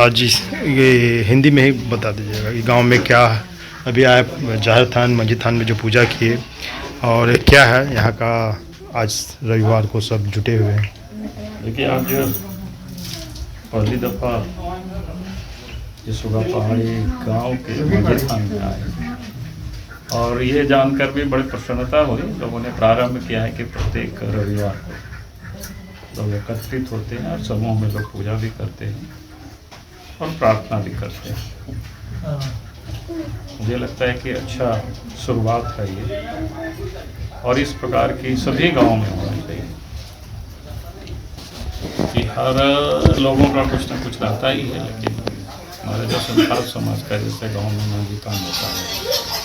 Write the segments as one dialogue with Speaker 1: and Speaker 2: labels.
Speaker 1: जी, ये हिंदी में ही बता दीजिएगा कि गांव में क्या अभी आए जाहिर थान मस्जिद थान में जो पूजा किए और क्या है यहाँ का आज रविवार को सब जुटे हुए हैं।
Speaker 2: देखिए आज पहली दफ़ा सुगा पहाड़ी गांव के मस्जिद थान में आए और ये जानकर भी बड़ी प्रसन्नता हुई। लोगों ने प्रारंभ किया है कि प्रत्येक रविवार को लोग एकत्रित होते हैं और समूह में लोग पूजा भी करते हैं और प्रार्थना भी करते हैं। मुझे लगता है कि अच्छा शुरुआत है ये और इस प्रकार की सभी गांवों में होनी चाहिए कि हर लोगों का कुछ ना कुछ रहता ही है। लेकिन हमारे जो संथाल समाज का जैसे गांव में मस्जिद थान होता है,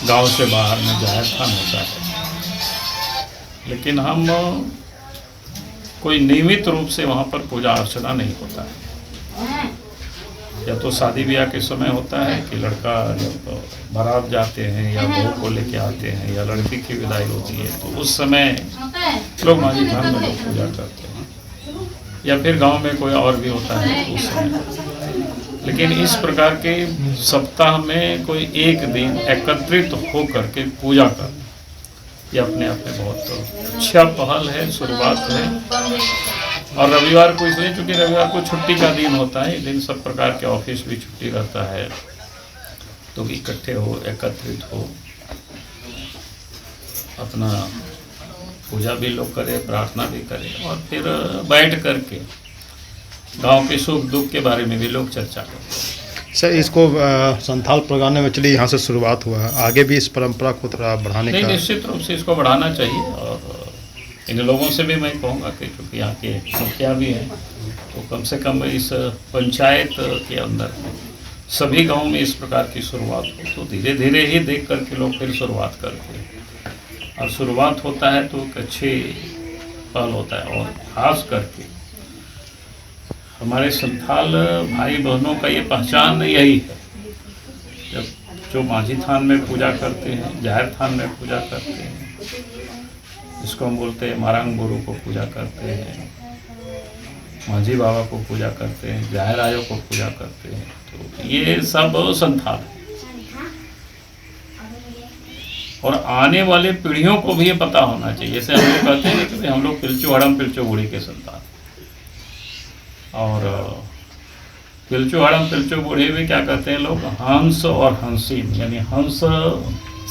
Speaker 2: गांव से बाहर में जाहिर थान होता है, लेकिन हम कोई नियमित रूप से वहाँ पर पूजा अर्चना नहीं होता है। या तो शादी ब्याह के समय होता है कि लड़का जब बारात जाते हैं या बहू को लेके आते हैं या लड़की की विदाई होती है तो उस समय लोग मस्जिद थान में लोग पूजा करते हैं, या फिर गांव में कोई और भी होता है उस समय। लेकिन इस प्रकार के सप्ताह में कोई एक दिन एकत्रित होकर के पूजा करना ये अपने आप में बहुत अच्छा पहल है, शुरुआत है। और रविवार को इसलिए क्योंकि रविवार को छुट्टी का दिन होता है, इस दिन सब प्रकार के ऑफिस भी छुट्टी रहता है, तो इकट्ठे हो, एकत्रित हो, अपना पूजा भी लोग करें, प्रार्थना भी करें और फिर बैठ करके गांव के सुख दुख के बारे में भी लोग चर्चा करें।
Speaker 1: सर इसको संथाल प्रोग्राम में चलिए यहाँ से शुरुआत हुआ है, आगे भी इस परंपरा को थोड़ा बढ़ाने का
Speaker 2: निश्चित रूप से इसको बढ़ाना चाहिए। और इन लोगों से भी मैं कहूँगा कि चूँकि यहाँ के मुखिया भी हैं तो कम से कम इस पंचायत के अंदर सभी गांव में इस प्रकार की शुरुआत हो तो धीरे धीरे ही देख करके लोग फिर शुरुआत करते हैं और शुरुआत होता है तो एक अच्छी पहल होता है। और खास करके हमारे संथाल भाई बहनों का ये पहचान यही है, जब जो मस्जिद थान में पूजा करते हैं, जाहिर थान में पूजा करते हैं, इसको हम बोलते हैं मारंग गुरु को पूजा करते हैं, माझी बाबा को पूजा करते हैं, जाहिर आयो को पूजा करते हैं, तो ये सब संथाल है। और आने वाले पीढ़ियों को भी ये पता होना चाहिए। जैसे हम लोग कहते हैं कि हम लोग पिलचू हड़म पिलचू बूढ़ी के संतान, और पिलचू हड़म पिलचू बूढ़ी भी क्या कहते हैं लोग, हंस और हंसीन यानी हंस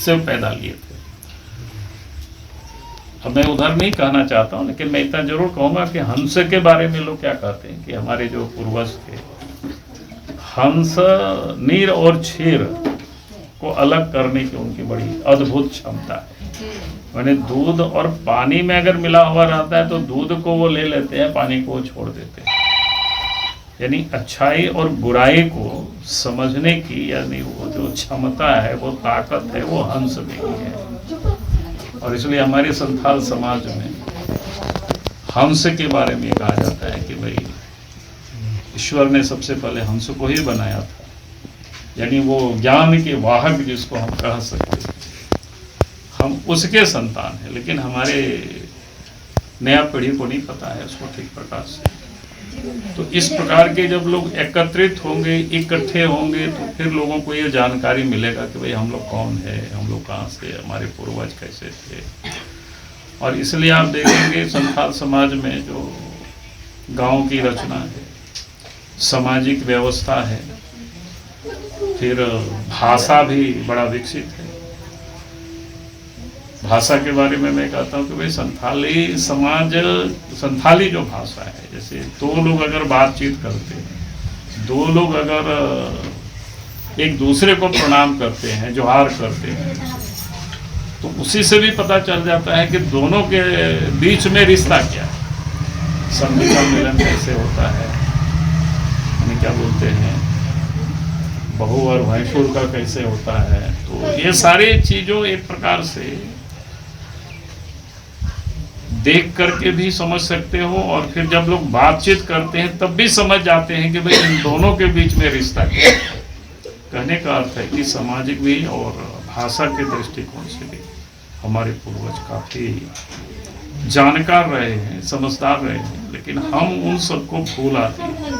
Speaker 2: से पैदा लिए थे। अब मैं उधर नहीं कहना चाहता हूँ, लेकिन मैं इतना जरूर कहूँगा कि हंस के बारे में लोग क्या कहते हैं कि हमारे जो पूर्वज थे, हंस नीर और क्षीर को अलग करने की उनकी बड़ी अद्भुत क्षमता है। मैंने दूध और पानी में अगर मिला हुआ रहता है तो दूध को वो ले लेते हैं, पानी को वो छोड़ देते हैं। यानी अच्छाई और बुराई को समझने की यानी वो जो क्षमता है, वो ताकत है, वो हंस में ही है। और इसलिए हमारे संथाल समाज में हंस के बारे में कहा जाता है कि भाई ईश्वर ने सबसे पहले हंस को ही बनाया था, यानी वो ज्ञान के वाहक जिसको हम कह सकते हैं, हम उसके संतान हैं। लेकिन हमारे नया पीढ़ी को नहीं पता है उसको ठीक प्रकार से। तो इस प्रकार के जब लोग एकत्रित होंगे, इकट्ठे होंगे, तो फिर लोगों को ये जानकारी मिलेगा कि भाई हम लोग कौन है, हम लोग कहाँ से, हमारे पूर्वज कैसे थे। और इसलिए आप देखेंगे संथाल समाज में जो गांव की रचना है, सामाजिक व्यवस्था है, फिर भाषा भी बड़ा विकसित है। भाषा के बारे में मैं कहता हूँ कि भाई संथाली समाज, संथाली जो भाषा है, जैसे दो लोग अगर बातचीत करते हैं, दो लोग अगर एक दूसरे को प्रणाम करते हैं, जोहार करते हैं, तो उसी से भी पता चल जाता है कि दोनों के बीच में रिश्ता क्या है, संधि का मिलन कैसे होता है, यानी क्या बोलते हैं बहू और भैंसुर का कैसे होता है। तो ये सारी चीज़ों एक प्रकार से देख करके भी समझ सकते हो, और फिर जब लोग बातचीत करते हैं तब भी समझ जाते हैं कि भाई इन दोनों के बीच में रिश्ता क्या है। कहने का अर्थ है कि सामाजिक भी और भाषा के दृष्टिकोण से भी हमारे पूर्वज काफ़ी जानकार रहे हैं, समझदार रहे हैं, लेकिन हम उन सबको भूल आते हैं।